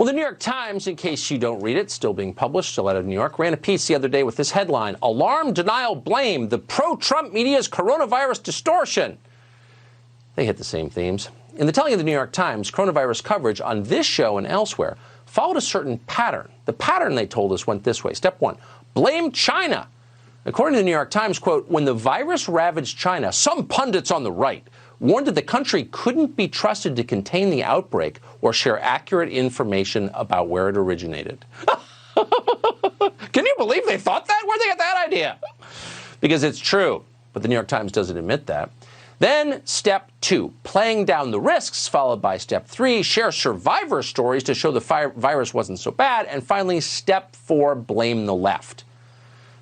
Well, the New York Times, in case you don't read it, still being published, still out of New York, ran a piece the other day with this headline: "Alarm, Denial, Blame, the pro-Trump media's coronavirus distortion." They hit the same themes. In the telling of the New York Times, coronavirus coverage on this show and elsewhere followed a certain pattern. The pattern, they told us, went this way. Step one, blame China. According to the New York Times, quote, "When the virus ravaged China, some pundits on the right warned that the country couldn't be trusted to contain the outbreak or share accurate information about where it originated." Can you believe they thought that? Where'd they get that idea? Because it's true, but the New York Times doesn't admit that. Then step two, playing down the risks, followed by step three, share survivor stories to show the virus wasn't so bad, and finally step four, blame the left.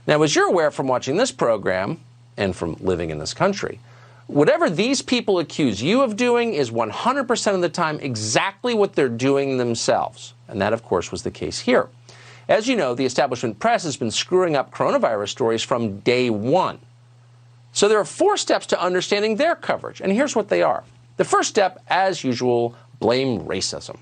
Now, as you're aware from watching this program and from living in this country, whatever these people accuse you of doing is 100% of the time exactly what they're doing themselves. And that, of course, was the case here. As you know, the establishment press has been screwing up coronavirus stories from day one. So there are 4 steps to understanding their coverage, and here's what they are. The first step, as usual, blame racism.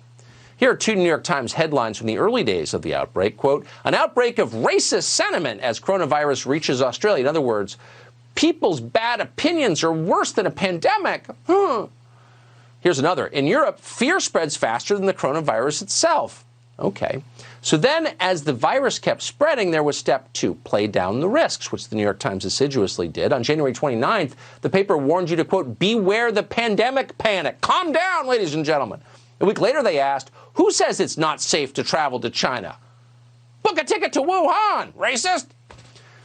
Here are 2 New York Times headlines from the early days of the outbreak. Quote, "An outbreak of racist sentiment as coronavirus reaches Australia." In other words, people's bad opinions are worse than a pandemic. Here's another. "In Europe, fear spreads faster than the coronavirus itself." Okay. So then, as the virus kept spreading, there was step 2, play down the risks, which the New York Times assiduously did. On January 29th, the paper warned you to, quote, "Beware the pandemic panic." Calm down, ladies and gentlemen. A week later, they asked, "Who says it's not safe to travel to China?" Book a ticket to Wuhan, racist.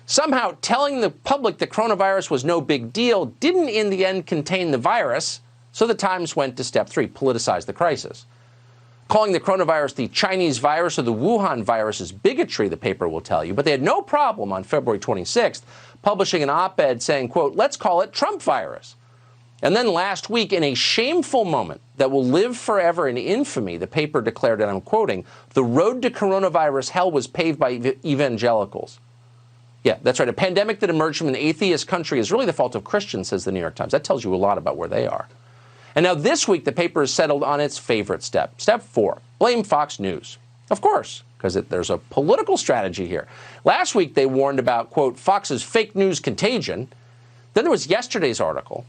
Somehow, telling the public the coronavirus was no big deal didn't in the end contain the virus, so the Times went to step 3, politicize the crisis. Calling the coronavirus the Chinese virus or the Wuhan virus is bigotry, the paper will tell you, but they had no problem on February 26th publishing an op-ed saying, quote, "Let's call it Trump virus." And then last week, in a shameful moment that will live forever in infamy, the paper declared, and I'm quoting, "The road to coronavirus hell was paved by evangelicals." Yeah, that's right. A pandemic that emerged from an atheist country is really the fault of Christians, says the New York Times. That tells you a lot about where they are. And now this week, the paper has settled on its favorite step. Step 4, blame Fox News. Of course, because there's a political strategy here. Last week, they warned about, quote, Fox's fake news contagion. Then there was yesterday's article.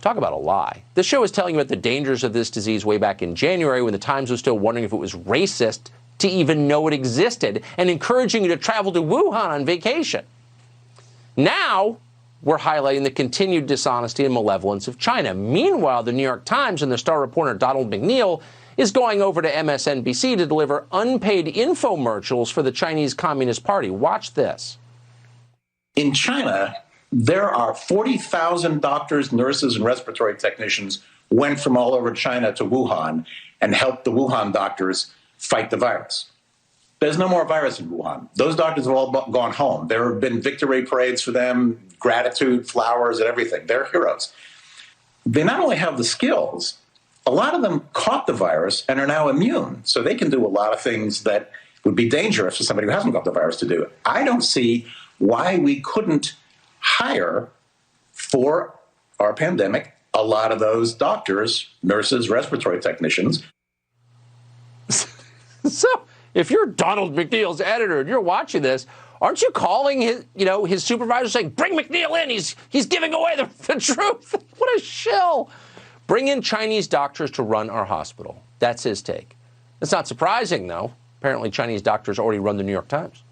Talk about a lie. This show is telling you about the dangers of this disease way back in January when the Times was still wondering if it was racist to even know it existed and encouraging you to travel to Wuhan on vacation. Now, we're highlighting the continued dishonesty and malevolence of China. Meanwhile, the New York Times and their star reporter Donald McNeil is going over to MSNBC to deliver unpaid infomercials for the Chinese Communist Party. Watch this. In China, there are 40,000 doctors, nurses, and respiratory technicians went from all over China to Wuhan and helped the Wuhan doctors fight the virus. There's no more virus in Wuhan. Those doctors have all gone home. There have been victory parades for them, gratitude, flowers, and everything. They're heroes. They not only have the skills, a lot of them caught the virus and are now immune. So they can do a lot of things that would be dangerous for somebody who hasn't got the virus to do. I don't see why we couldn't hire for our pandemic a lot of those doctors, nurses, respiratory technicians. So, if you're Donald McNeil's editor and you're watching this, aren't you calling his supervisor saying, "Bring McNeil in, he's giving away the truth"? What a shill. Bring in Chinese doctors to run our hospital. That's his take. It's not surprising, though. Apparently, Chinese doctors already run the New York Times.